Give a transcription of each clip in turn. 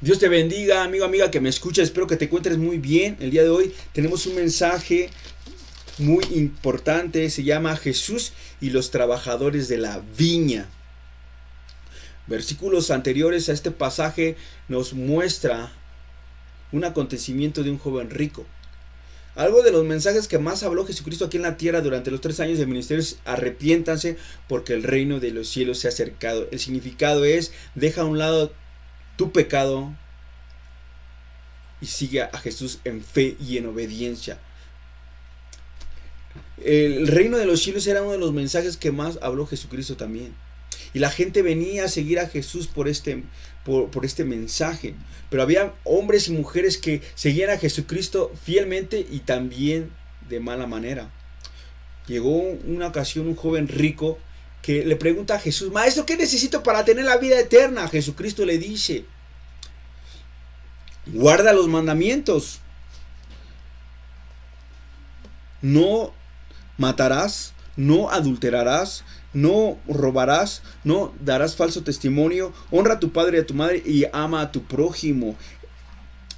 Dios te bendiga, amigo, amiga que me escucha. Espero que te encuentres muy bien. El día de hoy tenemos un mensaje muy importante. Se llama Jesús y los trabajadores de la viña. Versículos anteriores a este pasaje nos muestra un acontecimiento de un joven rico. Algo de los mensajes que más habló Jesucristo aquí en la tierra durante los 3 años de ministerio es: arrepiéntanse porque el reino de los cielos se ha acercado. El significado es: deja a un lado tu pecado y sigue a Jesús en fe y en obediencia. El reino de los cielos era uno de los mensajes que más habló Jesucristo también. Y la gente venía a seguir a Jesús por este mensaje. Pero había hombres y mujeres que seguían a Jesucristo fielmente y también de mala manera. Llegó una ocasión un joven rico que le pregunta a Jesús: Maestro, ¿qué necesito para tener la vida eterna? Jesucristo le dice: guarda los mandamientos. No matarás, no adulterarás, no robarás, no darás falso testimonio, honra a tu padre y a tu madre y ama a tu prójimo.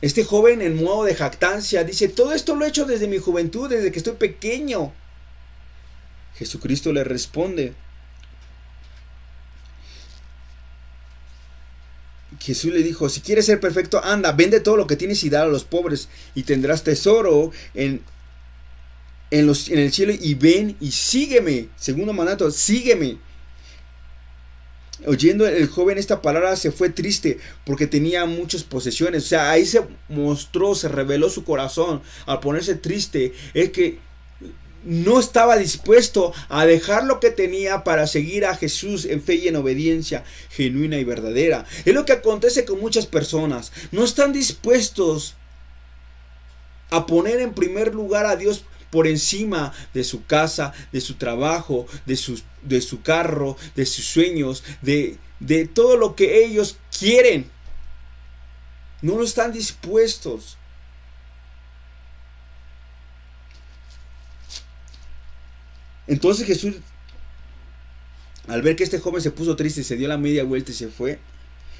Este joven, en modo de jactancia, dice: todo esto lo he hecho desde mi juventud, desde que estoy pequeño. Jesucristo le responde. Jesús le dijo: si quieres ser perfecto, anda, vende todo lo que tienes y dale a los pobres, y tendrás tesoro en el cielo, y ven y sígueme. Segundo mandato: sígueme. Oyendo el joven esta palabra, se fue triste porque tenía muchas posesiones. O sea, ahí se mostró, se reveló su corazón. Al ponerse triste, es que no estaba dispuesto a dejar lo que tenía para seguir a Jesús en fe y en obediencia genuina y verdadera. Es lo que acontece con muchas personas. No están dispuestos a poner en primer lugar a Dios por encima de su casa, de su trabajo, de su carro, de sus sueños, de todo lo que ellos quieren. No lo están dispuestos. Entonces Jesús, al ver que este joven se puso triste, se dio la media vuelta y se fue.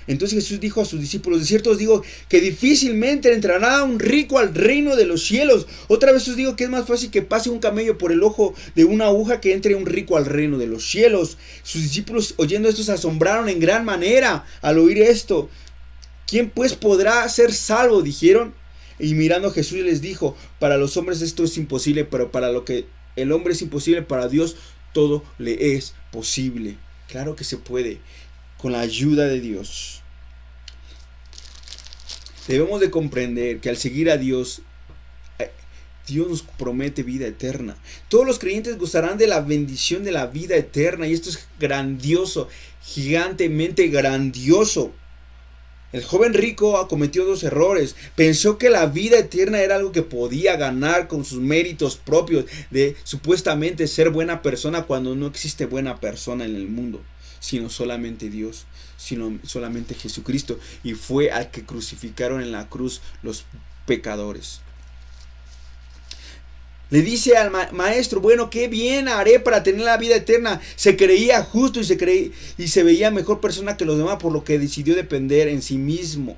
Entonces Jesús dijo a sus discípulos: de cierto os digo que difícilmente entrará un rico al reino de los cielos. Otra vez os digo que es más fácil que pase un camello por el ojo de una aguja que entre un rico al reino de los cielos. Sus discípulos, oyendo esto, se asombraron en gran manera al oír esto. ¿Quién pues podrá ser salvo?, dijeron. Y mirando a Jesús les dijo: para los hombres esto es imposible, pero para lo que el hombre es imposible, para Dios todo le es posible. Claro que se puede, con la ayuda de Dios. Debemos de comprender que al seguir a Dios, Dios nos promete vida eterna. Todos los creyentes gozarán de la bendición de la vida eterna, y esto es grandioso, gigantemente grandioso. El joven rico cometió 2 errores. Pensó que la vida eterna era algo que podía ganar con sus méritos propios de supuestamente ser buena persona, cuando no existe buena persona en el mundo, sino solamente Dios, sino solamente Jesucristo, y fue al que crucificaron en la cruz los pecadores. Le dice al maestro: bueno, ¿qué bien haré para tener la vida eterna? Se creía justo y se veía mejor persona que los demás, por lo que decidió depender en sí mismo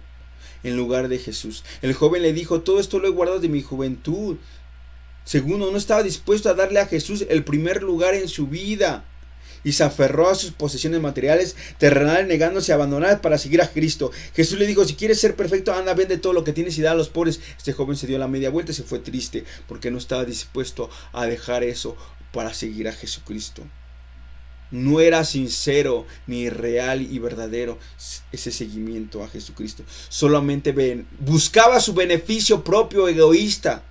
en lugar de Jesús. El joven le dijo: todo esto lo he guardado de mi juventud. Segundo, no estaba dispuesto a darle a Jesús el primer lugar en su vida, y se aferró a sus posesiones materiales terrenales, negándose a abandonar para seguir a Cristo. Jesús le dijo: si quieres ser perfecto, anda, vende todo lo que tienes y da a los pobres. Este joven se dio la media vuelta y se fue triste porque no estaba dispuesto a dejar eso para seguir a Jesucristo. No era sincero ni real y verdadero ese seguimiento a Jesucristo. Solamente buscaba su beneficio propio, egoísta.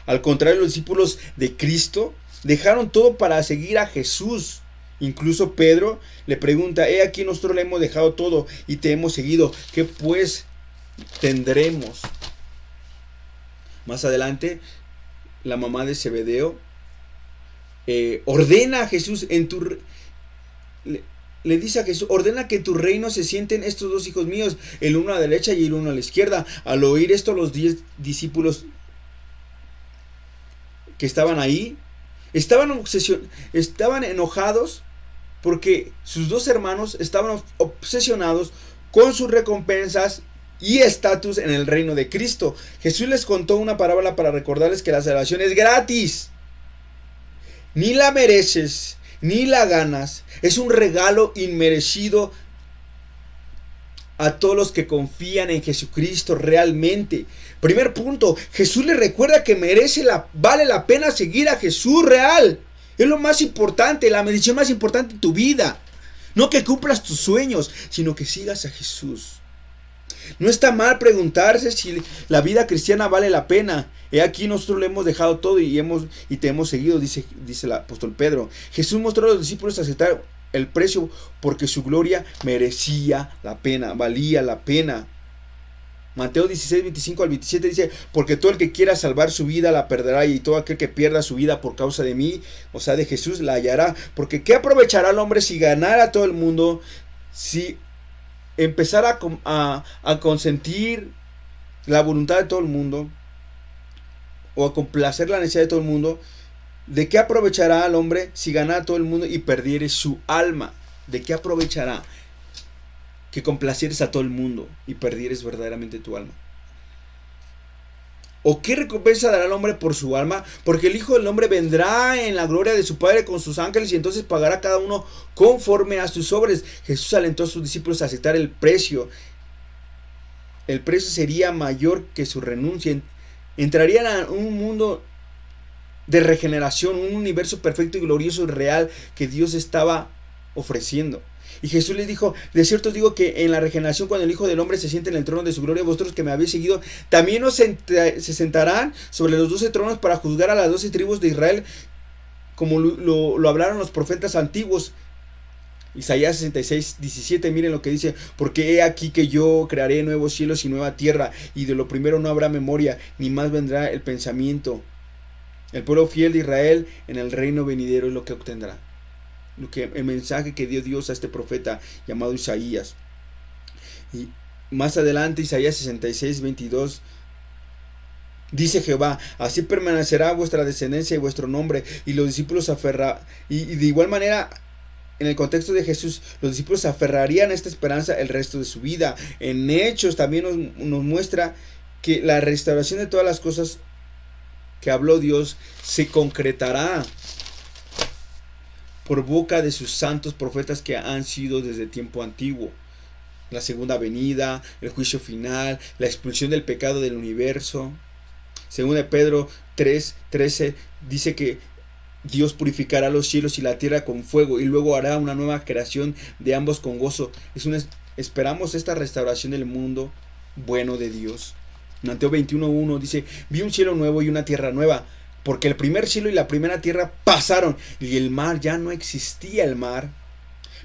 Al contrario, los discípulos de Cristo dejaron todo para seguir a Jesús. Incluso Pedro le pregunta: he aquí, nosotros le hemos dejado todo y te hemos seguido. ¿Qué pues tendremos? Más adelante, la mamá de Zebedeo ordena a Jesús le dice a Jesús: ordena que en tu reino se sienten estos 2 hijos míos, el uno a la derecha y el uno a la izquierda. Al oír esto, los 10 discípulos que estaban ahí estaban enojados porque sus 2 hermanos estaban obsesionados con sus recompensas y estatus en el reino de Cristo. Jesús les contó una parábola para recordarles que la salvación es gratis. Ni la mereces, ni la ganas. Es un regalo inmerecido a todos los que confían en Jesucristo realmente. Primer punto, Jesús les recuerda que vale la pena seguir a Jesús real. Es lo más importante, la medición más importante en tu vida. No que cumplas tus sueños, sino que sigas a Jesús. No está mal preguntarse si la vida cristiana vale la pena. He aquí nosotros le hemos dejado todo y te hemos seguido, dice el apóstol Pedro. Jesús mostró a los discípulos aceptar el precio porque su gloria merecía la pena, valía la pena. Mateo 16, 25 al 27 dice: porque todo el que quiera salvar su vida la perderá, y todo aquel que pierda su vida por causa de mí, o sea de Jesús, la hallará. Porque ¿qué aprovechará el hombre si ganara a todo el mundo, si empezara a consentir la voluntad de todo el mundo, o a complacer la necesidad de todo el mundo? ¿De qué aprovechará al hombre si ganara a todo el mundo y perdiere su alma? ¿De qué aprovechará que complacieres a todo el mundo y perdieres verdaderamente tu alma? ¿O qué recompensa dará el hombre por su alma? Porque el Hijo del Hombre vendrá en la gloria de su Padre con sus ángeles, y entonces pagará cada uno conforme a sus obras. Jesús alentó a sus discípulos a aceptar el precio. El precio sería mayor que su renuncia. Entrarían a un mundo de regeneración, un universo perfecto y glorioso y real que Dios estaba ofreciendo. Y Jesús les dijo: de cierto os digo que en la regeneración, cuando el Hijo del Hombre se siente en el trono de su gloria, vosotros que me habéis seguido, también se sentarán sobre los 12 tronos para juzgar a las 12 tribus de Israel, como lo hablaron los profetas antiguos. Isaías 66, 17, miren lo que dice: porque he aquí que yo crearé nuevos cielos y nueva tierra, y de lo primero no habrá memoria, ni más vendrá el pensamiento. El pueblo fiel de Israel en el reino venidero es lo que obtendrá. El mensaje que dio Dios a este profeta llamado Isaías. Y más adelante, Isaías 66, 22, dice Jehová: así permanecerá vuestra descendencia y vuestro nombre. Y los discípulos y de igual manera, en el contexto de Jesús, los discípulos aferrarían a esta esperanza el resto de su vida. En Hechos también nos muestra que la restauración de todas las cosas que habló Dios se concretará por boca de sus santos profetas que han sido desde tiempo antiguo. La segunda venida, el juicio final, la expulsión del pecado del universo. Según de Pedro 3:13 dice que Dios purificará los cielos y la tierra con fuego, y luego hará una nueva creación de ambos con gozo. Esperamos esta restauración del mundo bueno de Dios. Mateo 21:1 dice: vi un cielo nuevo y una tierra nueva, porque el primer cielo y la primera tierra pasaron, y el mar, ya no existía el mar.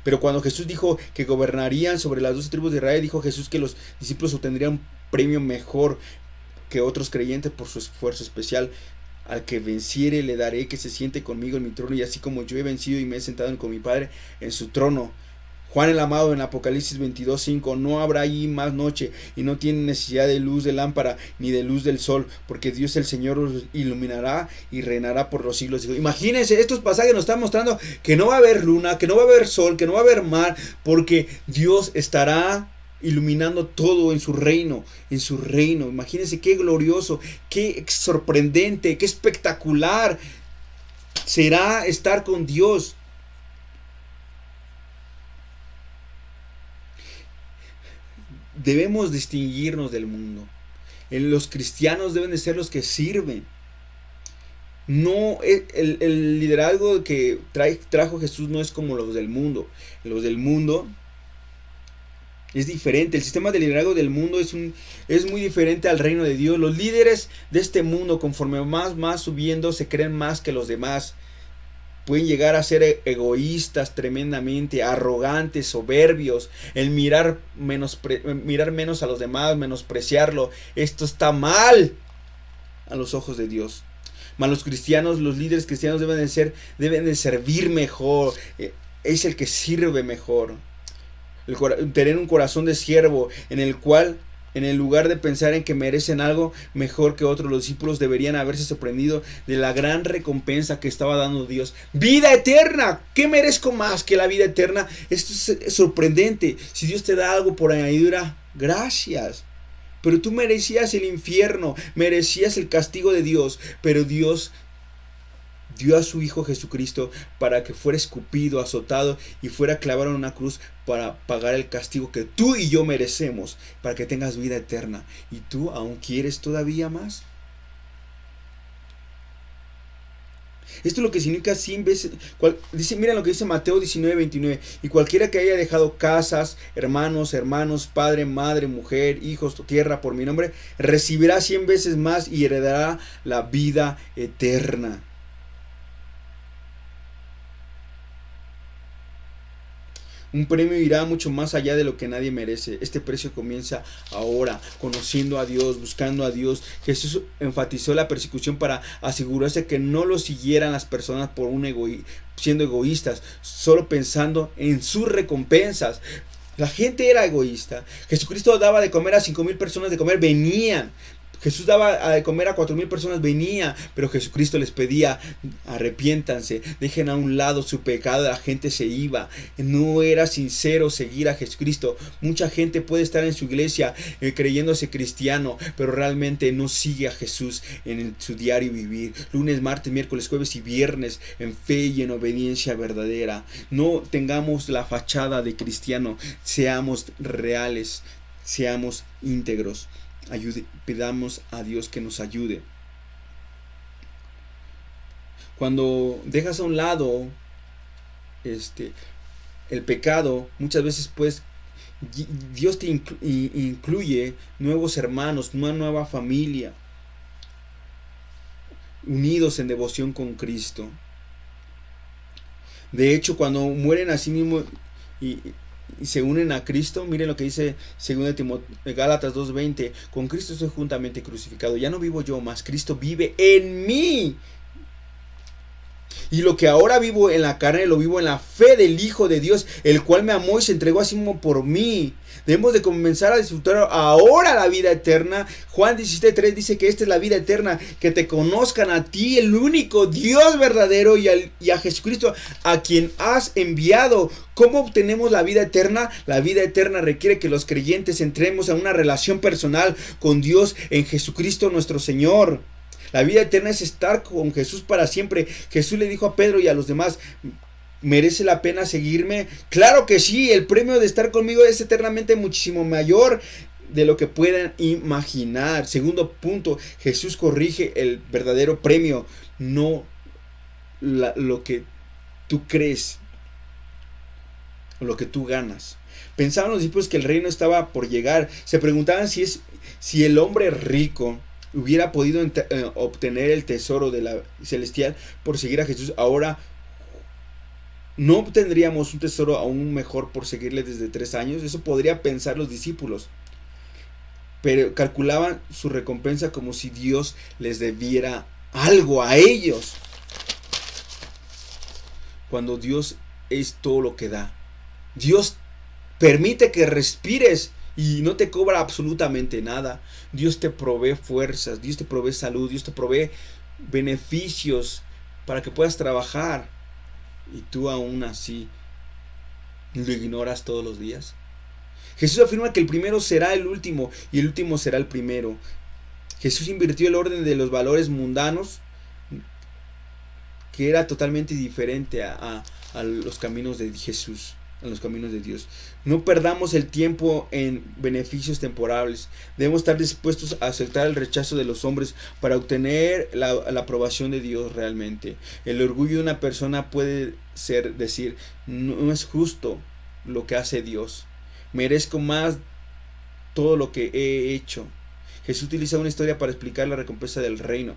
Pero cuando Jesús dijo que gobernarían sobre las 12 tribus de Israel, dijo Jesús que los discípulos obtendrían un premio mejor que otros creyentes por su esfuerzo especial. Al que venciere le daré que se siente conmigo en mi trono, y así como yo he vencido y me he sentado con mi Padre en su trono. Juan el amado en Apocalipsis 22:5: no habrá allí más noche, y no tienen necesidad de luz de lámpara ni de luz del sol, porque Dios el Señor los iluminará y reinará por los siglos. Imagínense, estos pasajes nos están mostrando que no va a haber luna, que no va a haber sol, que no va a haber mar, porque Dios estará iluminando todo en su reino, Imagínense qué glorioso, qué sorprendente, qué espectacular será estar con Dios. Debemos distinguirnos del mundo. Los cristianos deben de ser los que sirven. No, el liderazgo que trajo Jesús no es como los del mundo. Los del mundo es diferente. El sistema de liderazgo del mundo es muy diferente al reino de Dios. Los líderes de este mundo, conforme más subiendo, se creen más que los demás. Pueden llegar a ser egoístas tremendamente, arrogantes, soberbios, el mirar menos a los demás, menospreciarlo. Esto está mal a los ojos de Dios. Mas los cristianos, los líderes cristianos deben de servir mejor. Es el que sirve mejor. Tener un corazón de siervo en el cual En el lugar de pensar en que merecen algo mejor que otros, los discípulos deberían haberse sorprendido de la gran recompensa que estaba dando Dios. ¡Vida eterna! ¿Qué merezco más que la vida eterna? Esto es sorprendente. Si Dios te da algo por añadidura, gracias. Pero tú merecías el infierno, merecías el castigo de Dios, pero Dios dio a su Hijo Jesucristo para que fuera escupido, azotado y fuera clavado en una cruz para pagar el castigo que tú y yo merecemos, para que tengas vida eterna. ¿Y tú aún quieres todavía más? Esto es lo que significa 100 veces. Miren lo que dice Mateo 19:29. Y cualquiera que haya dejado casas, hermanos, padre, madre, mujer, hijos, tierra por mi nombre, recibirá 100 veces más y heredará la vida eterna. Un premio irá mucho más allá de lo que nadie merece. Este precio comienza ahora, conociendo a Dios, buscando a Dios. Jesús enfatizó la persecución para asegurarse que no lo siguieran las personas por siendo egoístas, solo pensando en sus recompensas. La gente era egoísta. Jesucristo daba de comer a 5,000 personas de comer, venían. Jesús daba de comer a 4,000 personas, venía, pero Jesucristo les pedía: arrepiéntanse, dejen a un lado su pecado. La gente se iba, no era sincero seguir a Jesucristo. Mucha gente puede estar en su iglesia creyéndose cristiano, pero realmente no sigue a Jesús en su diario vivir, lunes, martes, miércoles, jueves y viernes, en fe y en obediencia verdadera. No tengamos la fachada de cristiano, seamos reales, seamos íntegros. Pidamos a Dios que nos ayude. Cuando dejas a un lado el pecado, muchas veces pues Dios te incluye nuevos hermanos, una nueva familia, unidos en devoción con Cristo. De hecho, cuando mueren a sí mismos y se unen a Cristo, miren lo que dice 2 Gálatas 2:20: con Cristo estoy juntamente crucificado, ya no vivo yo, mas Cristo vive en mí. Y lo que ahora vivo en la carne, lo vivo en la fe del Hijo de Dios, el cual me amó y se entregó a sí mismo por mí. Debemos de comenzar a disfrutar ahora la vida eterna. Juan 17:3 dice que esta es la vida eterna, que te conozcan a ti, el único Dios verdadero, y a Jesucristo, a quien has enviado. ¿Cómo obtenemos la vida eterna? La vida eterna requiere que los creyentes entremos a una relación personal con Dios en Jesucristo nuestro Señor. La vida eterna es estar con Jesús para siempre. Jesús le dijo a Pedro y a los demás: ¿merece la pena seguirme? Claro que sí, el premio de estar conmigo es eternamente muchísimo mayor de lo que puedan imaginar. Segundo punto, Jesús corrige el verdadero premio, no lo que tú crees o lo que tú ganas. Pensaban los discípulos que el reino estaba por llegar. Se preguntaban si el hombre rico hubiera podido obtener el tesoro de la celestial por seguir a Jesús. Ahora no obtendríamos un tesoro aún mejor por seguirle desde 3 años. Eso podría pensar los discípulos, pero calculaban su recompensa como si Dios les debiera algo a ellos, cuando Dios es todo lo que da. Dios permite que respires y no te cobra absolutamente nada. Dios te provee fuerzas, Dios te provee salud, Dios te provee beneficios para que puedas trabajar, y tú aún así lo ignoras todos los días. Jesús afirma que el primero será el último y el último será el primero. Jesús invirtió el orden de los valores mundanos, que era totalmente diferente a los caminos de Jesús, a los caminos de Dios. No perdamos el tiempo en beneficios temporales. Debemos estar dispuestos a aceptar el rechazo de los hombres para obtener la aprobación de Dios realmente. El orgullo de una persona puede decir: no es justo lo que hace Dios, merezco más todo lo que he hecho. Jesús utiliza una historia para explicar la recompensa del reino.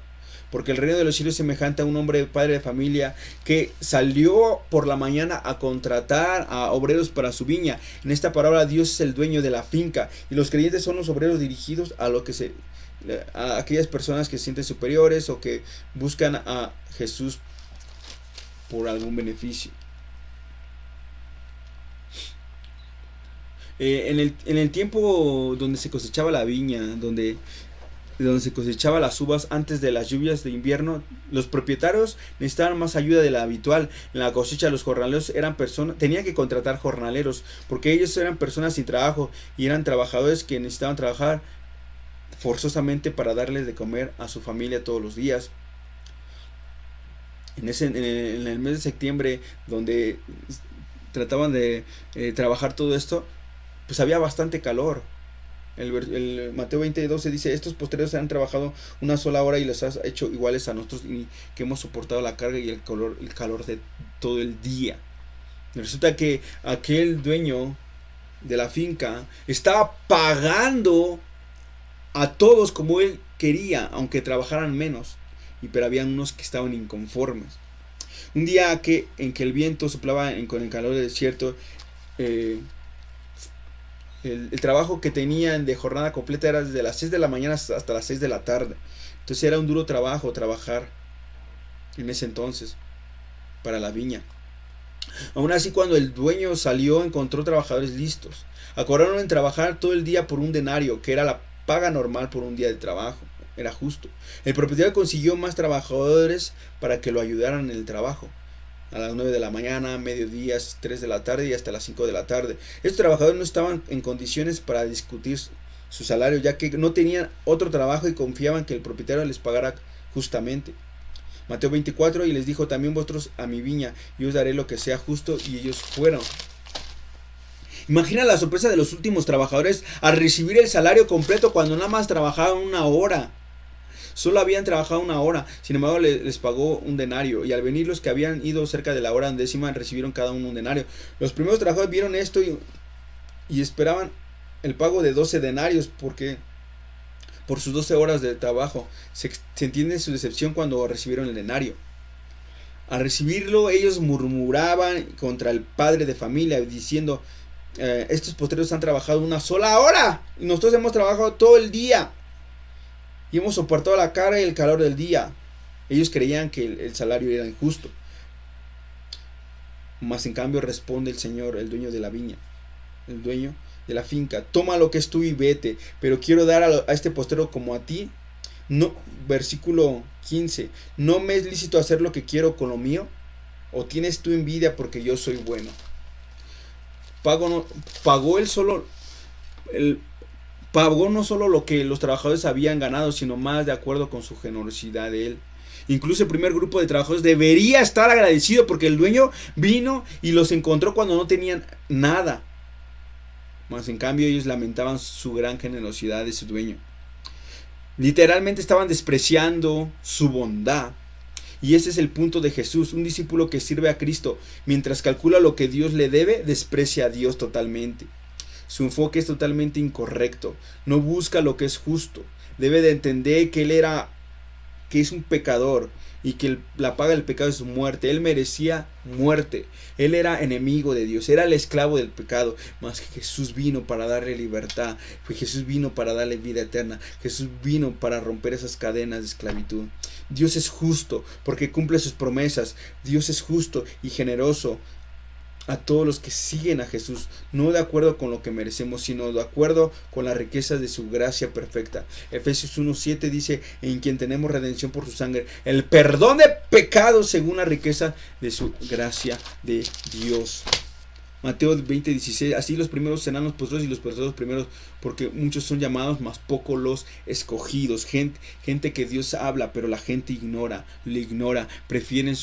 Porque el reino de los cielos es semejante a un hombre, padre de familia, que salió por la mañana a contratar a obreros para su viña. En esta parábola, Dios es el dueño de la finca y los creyentes son los obreros dirigidos a aquellas personas que se sienten superiores o que buscan a Jesús por algún beneficio. En el tiempo donde se cosechaba la viña, donde se cosechaba las uvas antes de las lluvias de invierno, los propietarios necesitaban más ayuda de la habitual. En la cosecha los jornaleros tenían que contratar jornaleros, porque ellos eran personas sin trabajo y eran trabajadores que necesitaban trabajar forzosamente para darles de comer a su familia todos los días. En el mes de septiembre, donde trataban de trabajar todo esto, pues había bastante calor. El Mateo 20:12 dice: estos postreros han trabajado una sola hora y los has hecho iguales a nosotros, y que hemos soportado la carga y el calor de todo el día. Resulta que aquel dueño de la finca estaba pagando a todos como él quería, aunque trabajaran menos, pero había unos que estaban inconformes. Un día en que el viento soplaba con el calor del desierto, el trabajo que tenían de jornada completa era desde las 6 de la mañana hasta las 6 de la tarde. Entonces era un duro trabajo trabajar en ese entonces para la viña. Aún así, cuando el dueño salió, encontró trabajadores listos. Acordaron en trabajar todo el día por un denario, que era la paga normal por un día de trabajo. Era justo. El propietario consiguió más trabajadores para que lo ayudaran en el trabajo. A las 9 de la mañana, mediodía, 3 de la tarde y hasta las 5 de la tarde. Estos trabajadores no estaban en condiciones para discutir su salario, ya que no tenían otro trabajo y confiaban que el propietario les pagara justamente. Mateo 24: y les dijo: también vosotros a mi viña, y os daré lo que sea justo. Y ellos fueron. Imagina la sorpresa de los últimos trabajadores al recibir el salario completo cuando nada más trabajaban una hora. Solo habían trabajado una hora, sin embargo les pagó un denario, y al venir los que habían ido cerca de la hora undécima recibieron cada uno un denario. Los primeros trabajadores vieron esto y esperaban el pago de 12 denarios porque por sus 12 horas de trabajo. Se entiende su decepción cuando recibieron el denario. Al recibirlo, ellos murmuraban contra el padre de familia diciendo: estos postreros han trabajado una sola hora y nosotros hemos trabajado todo el día y hemos soportado la carga y el calor del día. Ellos creían que el salario era injusto. Mas en cambio responde el Señor, el dueño de la viña, el dueño de la finca: toma lo que es tuyo y vete, pero quiero dar a este postrero como a ti. No, versículo 15: ¿no me es lícito hacer lo que quiero con lo mío? ¿O tienes tú envidia porque yo soy bueno? Pagó no solo lo que los trabajadores habían ganado, sino más de acuerdo con su generosidad de él. Incluso el primer grupo de trabajadores debería estar agradecido porque el dueño vino y los encontró cuando no tenían nada. Mas en cambio ellos lamentaban su gran generosidad de su dueño. Literalmente estaban despreciando su bondad. Y ese es el punto de Jesús. Un discípulo que sirve a Cristo, mientras calcula lo que Dios le debe, desprecia a Dios totalmente. Su enfoque es totalmente incorrecto. No busca lo que es justo. Debe de entender que es un pecador y que la paga del pecado es muerte. Él merecía muerte. Él era enemigo de Dios, era el esclavo del pecado. Mas Jesús vino para darle libertad. Jesús vino para darle vida eterna. Jesús vino para romper esas cadenas de esclavitud. Dios es justo porque cumple sus promesas. Dios es justo y generoso a todos los que siguen a Jesús, no de acuerdo con lo que merecemos, sino de acuerdo con las riquezas de su gracia perfecta. Efesios 1:7 dice: en quien tenemos redención por su sangre, el perdón de pecados según la riqueza de su gracia de Dios. Mateo 20:16: así los primeros serán los postreros y los postreros primeros, porque muchos son llamados, mas pocos los escogidos. Gente que Dios habla, pero la gente le ignora, prefieren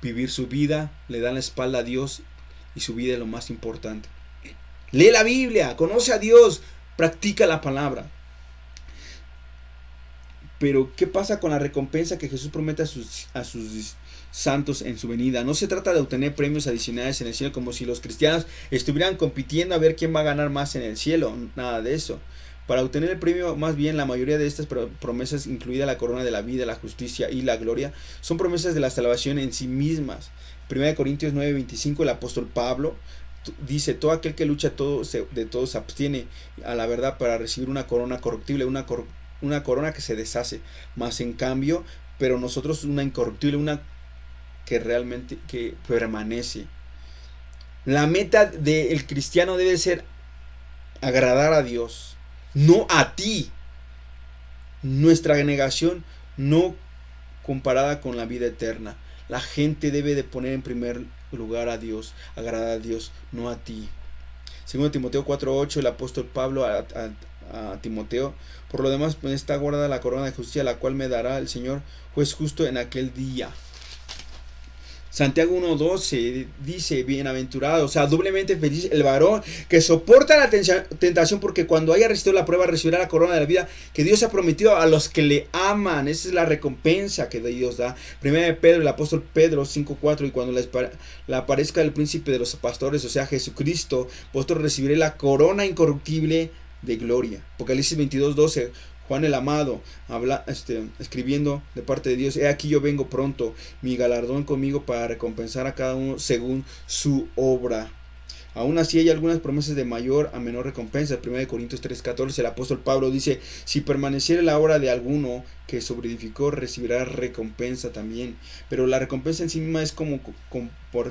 vivir su vida, le dan la espalda a Dios, y su vida es lo más importante. Lee la Biblia, conoce a Dios, practica la palabra. Pero ¿qué pasa con la recompensa que Jesús promete a sus santos en su venida? No se trata de obtener premios adicionales en el cielo, como si los cristianos estuvieran compitiendo a ver quién va a ganar más en el cielo. Nada de eso. Para obtener el premio, más bien, la mayoría de estas promesas, incluida la corona de la vida, la justicia y la gloria, son promesas de la salvación en sí mismas. 1 Corintios 9:25, el apóstol Pablo dice: todo aquel que lucha de todo se abstiene a la verdad para recibir una corona corruptible, una corona que se deshace, mas en cambio, pero nosotros una incorruptible, una que realmente que permanece. La meta del cristiano debe ser agradar a Dios, no a ti. Nuestra negación no comparada con la vida eterna. La gente debe de poner en primer lugar a Dios, agradar a Dios, no a ti. Según Timoteo 4:8, el apóstol Pablo a Timoteo: por lo demás está guardada la corona de justicia, la cual me dará el Señor, juez justo, en aquel día. Santiago 1:12 dice: bienaventurado, o sea, doblemente feliz el varón que soporta la tentación, porque cuando haya resistido la prueba recibirá la corona de la vida que Dios ha prometido a los que le aman. Esa es la recompensa que Dios da. Primera de Pedro, el apóstol Pedro 5:4: y cuando le aparezca el príncipe de los pastores, o sea, Jesucristo, vosotros recibiré la corona incorruptible de gloria. Apocalipsis 22:12: Juan el amado, escribiendo de parte de Dios: he aquí yo vengo pronto, mi galardón conmigo para recompensar a cada uno según su obra. Aún así hay algunas promesas de mayor a menor recompensa. 1 Corintios 3:14, el apóstol Pablo dice: si permaneciere la obra de alguno que sobreedificó, recibirá recompensa también. Pero la recompensa en sí misma es como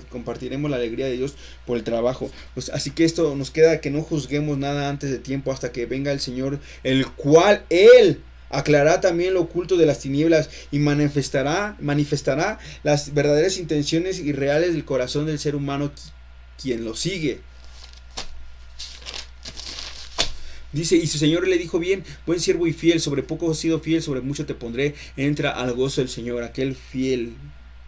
compartiremos la alegría de Dios por el trabajo. Pues así que esto nos queda, que no juzguemos nada antes de tiempo, hasta que venga el Señor, el cual Él aclarará también lo oculto de las tinieblas y manifestará las verdaderas intenciones y reales del corazón del ser humano, quien lo sigue. Dice: y su Señor le dijo: bien, buen siervo y fiel, sobre poco has sido fiel, sobre mucho te pondré, entra al gozo del Señor. Aquel fiel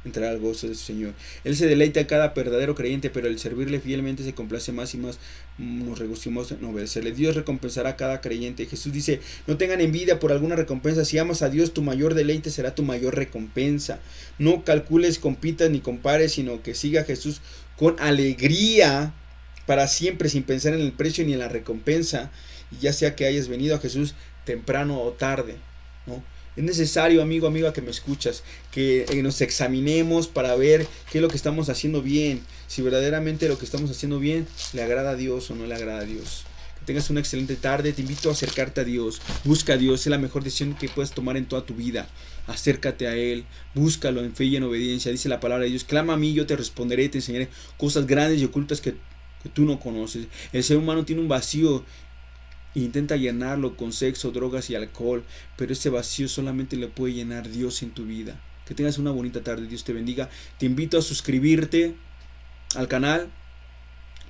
entrará al gozo de su Señor. Él se deleita a cada verdadero creyente, pero el servirle fielmente se complace más y más nos regocijamos en obedecerle. Dios recompensará a cada creyente. Jesús dice: no tengan envidia por alguna recompensa. Si amas a Dios, tu mayor deleite será tu mayor recompensa. No calcules, compitas ni compares, sino que siga a Jesús con alegría para siempre, sin pensar en el precio ni en la recompensa, y ya sea que hayas venido a Jesús temprano o tarde, ¿no? Es necesario, amigo, amiga, que me escuchas, que nos examinemos para ver qué es lo que estamos haciendo bien, si verdaderamente lo que estamos haciendo bien le agrada a Dios o no le agrada a Dios. Que tengas una excelente tarde. Te invito a acercarte a Dios. Busca a Dios, es la mejor decisión que puedes tomar en toda tu vida. Acércate a Él, búscalo en fe y en obediencia. Dice la palabra de Dios: clama a mí, yo te responderé, te enseñaré cosas grandes y ocultas que tú no conoces. El ser humano tiene un vacío e intenta llenarlo con sexo, drogas y alcohol, pero ese vacío solamente le puede llenar Dios en tu vida. Que tengas una bonita tarde. Dios te bendiga. Te invito a suscribirte al canal,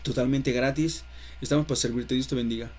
totalmente gratis. Estamos para servirte. Dios te bendiga.